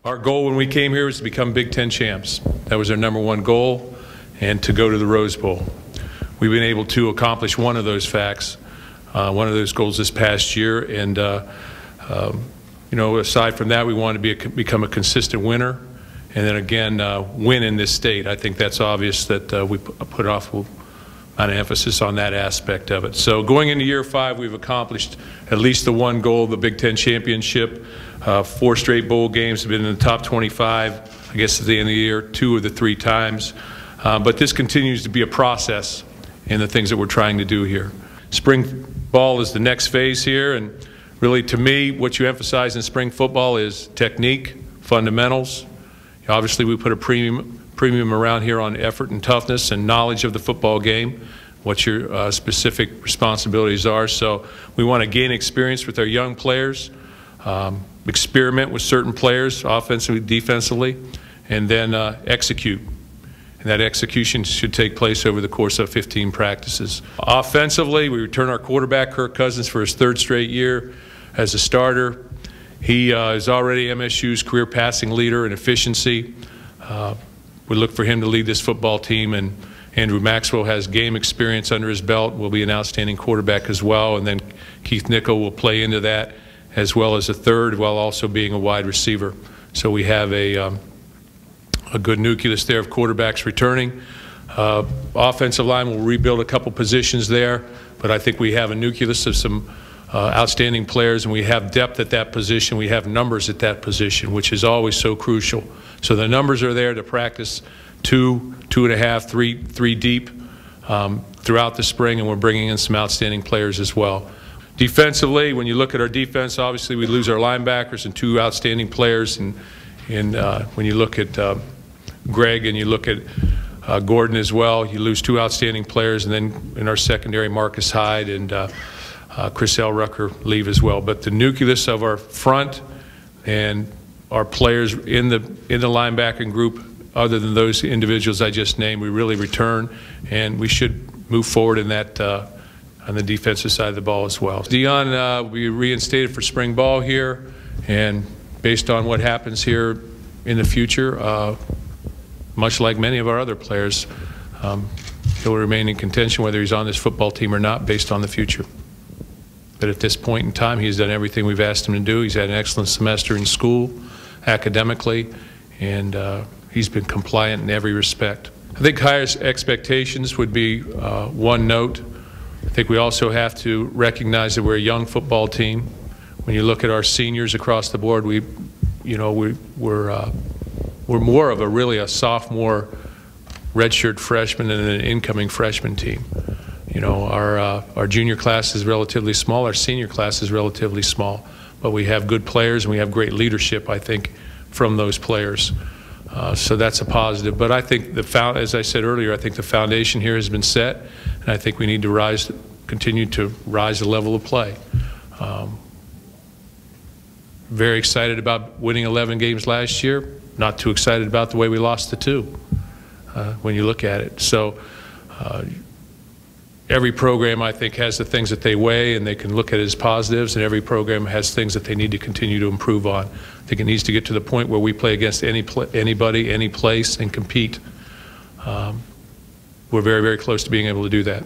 Our goal when we came here was to become Big Ten champs. That was our #1 goal, and to go to the Rose Bowl. We've been able to accomplish one of those one of those goals this past year, and you know, aside from that, we want to become a consistent winner, and then again win in this state. I think that's obvious that we put off an emphasis on that aspect of it. So going into year 5, we've accomplished at least the one goal, the Big Ten championship. 4 straight bowl games, have been in the top 25, I guess at the end of the year, 2 of the 3 times. But this continues to be a process in the things that we're trying to do here. Spring ball is the next phase here, and really to me what you emphasize in spring football is technique, fundamentals. Obviously we put a premium around here on effort and toughness and knowledge of the football game, what your specific responsibilities are. So we want to gain experience with our young players, experiment with certain players offensively, defensively, and then execute. And that execution should take place over the course of 15 practices. Offensively, we return our quarterback, Kirk Cousins, for his 3rd straight year as a starter. He is already MSU's career passing leader in efficiency. We look for him to lead this football team, and Andrew Maxwell has game experience under his belt, will be an outstanding quarterback as well, and then Keith Nickel will play into that as well as a 3rd, while also being a wide receiver. So we have a good nucleus there of quarterbacks returning. Offensive line will rebuild a couple positions there, but I think we have a nucleus of some outstanding players, and we have depth at that position. We have numbers at that position, which is always so crucial. So the numbers are there to practice 2, 2.5, 3 deep throughout the spring, and we're bringing in some outstanding players as well. Defensively, when you look at our defense, obviously we lose our linebackers and 2 outstanding players, and when you look at Greg and you look at Gordon as well, you lose 2 outstanding players, and then in our secondary, Marcus Hyde and Chris Elrucker leave as well. But the nucleus of our front and our players in the linebacking group, other than those individuals I just named, we really return, and we should move forward in that on the defensive side of the ball as well. Dion will be reinstated for spring ball here, and based on what happens here in the future, much like many of our other players, he'll remain in contention whether he's on this football team or not based on the future. But at this point in time, he's done everything we've asked him to do. He's had an excellent semester in school, academically, and he's been compliant in every respect. I think highest expectations would be one note. I think we also have to recognize that we're a young football team. When you look at our seniors across the board, we're more of a sophomore redshirt freshman and an incoming freshman team. You know, our junior class is relatively small, our senior class is relatively small, but we have good players and we have great leadership, I think, from those players. So that's a positive. But I think as I said earlier, I think the foundation here has been set, and I think we need to continue to rise the level of play. Very excited about winning 11 games last year. Not too excited about the way we lost the 2 when you look at it. So every program, I think, has the things that they weigh and they can look at as positives, and every program has things that they need to continue to improve on. I think it needs to get to the point where we play against anybody, any place, and compete. We're very, very close to being able to do that.